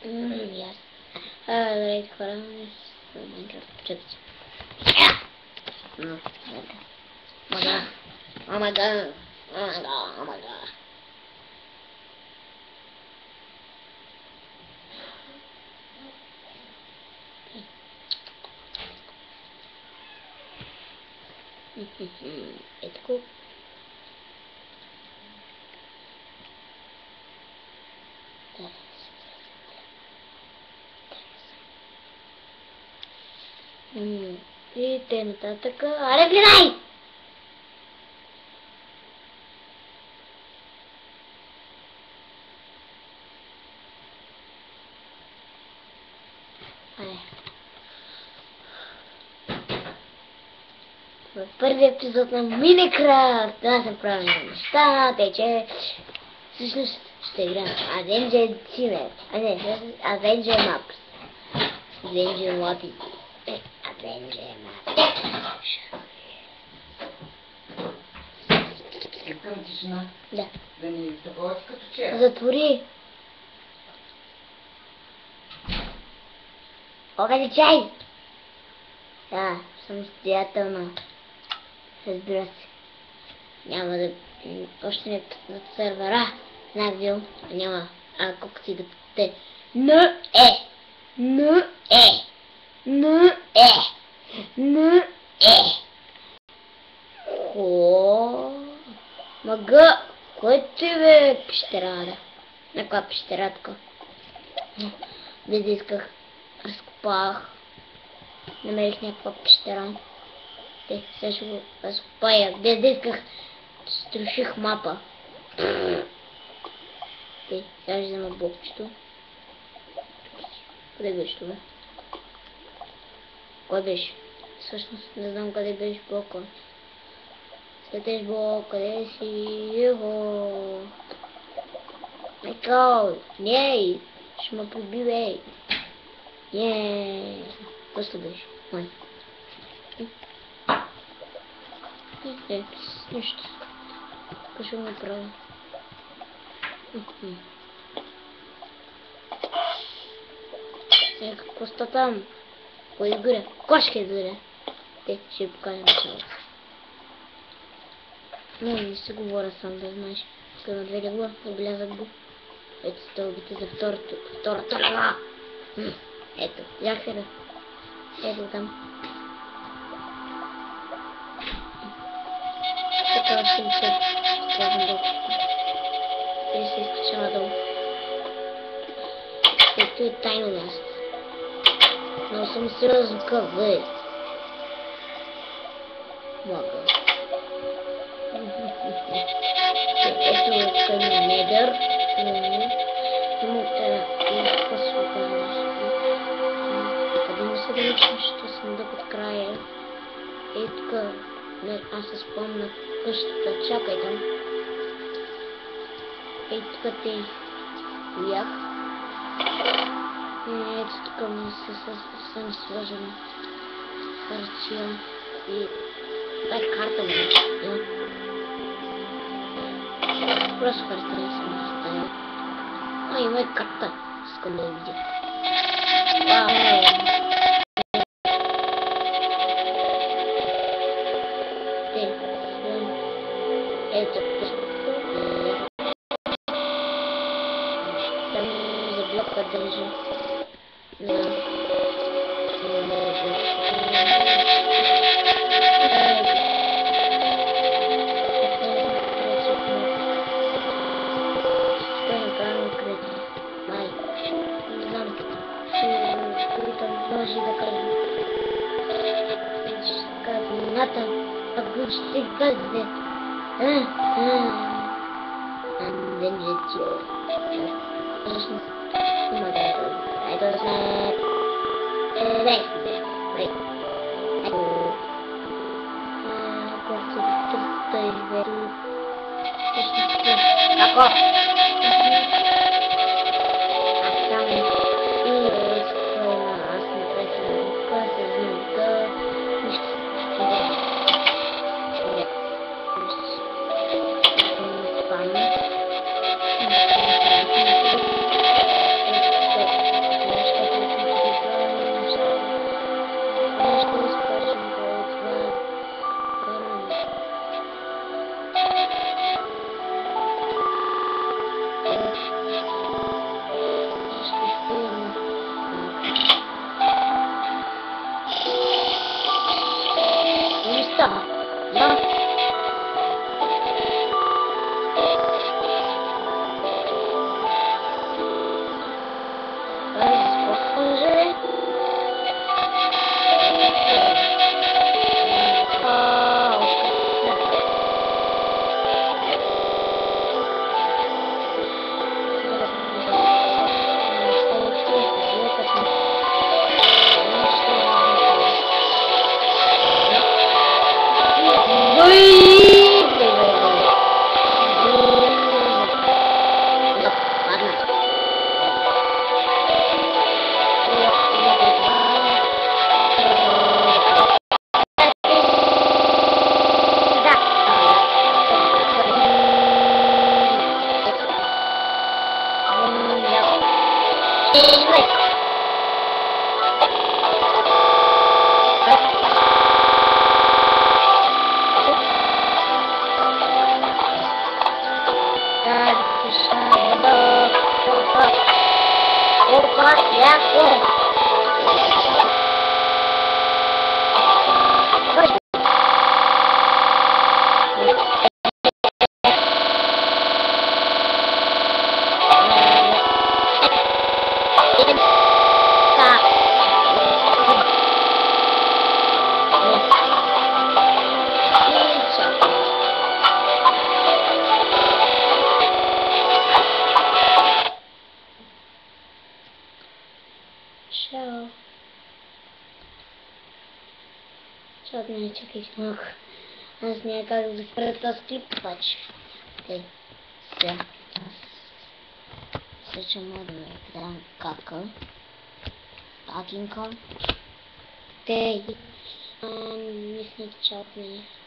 Yes. Right, хора, Minecraft, чакайте. No, oh my god. Oh my god. Oh my god. Oh my god. It's cool. И те нататък. Аре, гледай! Аре. В първият епизод на Minecraft да съм правил неща, тъй че всъщност ще играм Avenger Team. А не, Avenger Maps. Avenger Maps. Avenger Maps. Искам тишина. Да. Да ни такова като вчера. Затвори. Огади чай! Да, самостоятелно. Разбира се. Няма да... Още не пуснат сервера. Навил. Няма. Колко си да те... Но е! Но е! Но е! Но е! Хо... Мага! Кой ти бе пещерада? На коя пещерадка? Без да исках. Разкопах. Намерих някаква пещера. Те, сега ще го разкопая. Без да исках. Струших мапа. Те, сега ще взема блокчето. Къде беше това? Кой беше? Всъщност не знам къде беше блока. Светеш блок, къде си? Йохо! Майкъл! Ней! Ще ме приби, бей! Еее! Просто беше. Май. Нищо. Какво ми прави? Сега какво ста там? Кой изгоря? Кошки изгоря. Те, ще покажем цялото. Но не се говоря сам, да знаеш. Искам на две легла, набелязах го. Ето стълбите за втората лева. Ето, яхера. Ето там. Така ще ми се изказвам долу. И се изкача надолу. Ето е тайно място. Но съм сериозно къв, Мога. Ето тук има недър. Има какво се оказва. Къде ми се далече, ще съм от края. И тук аз се спомня къщата. Чакай там. И тук те бях. И ето тук ми съм сложен хартия. И това е карта ми. Просто карта не съм оставил. Има и карта. Искам да я видя. Ето. Там за блока държа. Може да кажем. Казаната, ако ще бъде. Анденжетио. Всъщност, има да е. Ето сме. Ето. Колко се извери. Ако? Аз само. Żadnej jakiejś nóg. A z niego to sklipować. Okej. Zaczynamy tam kako. Takinko. Okej. Nic nie żadnej.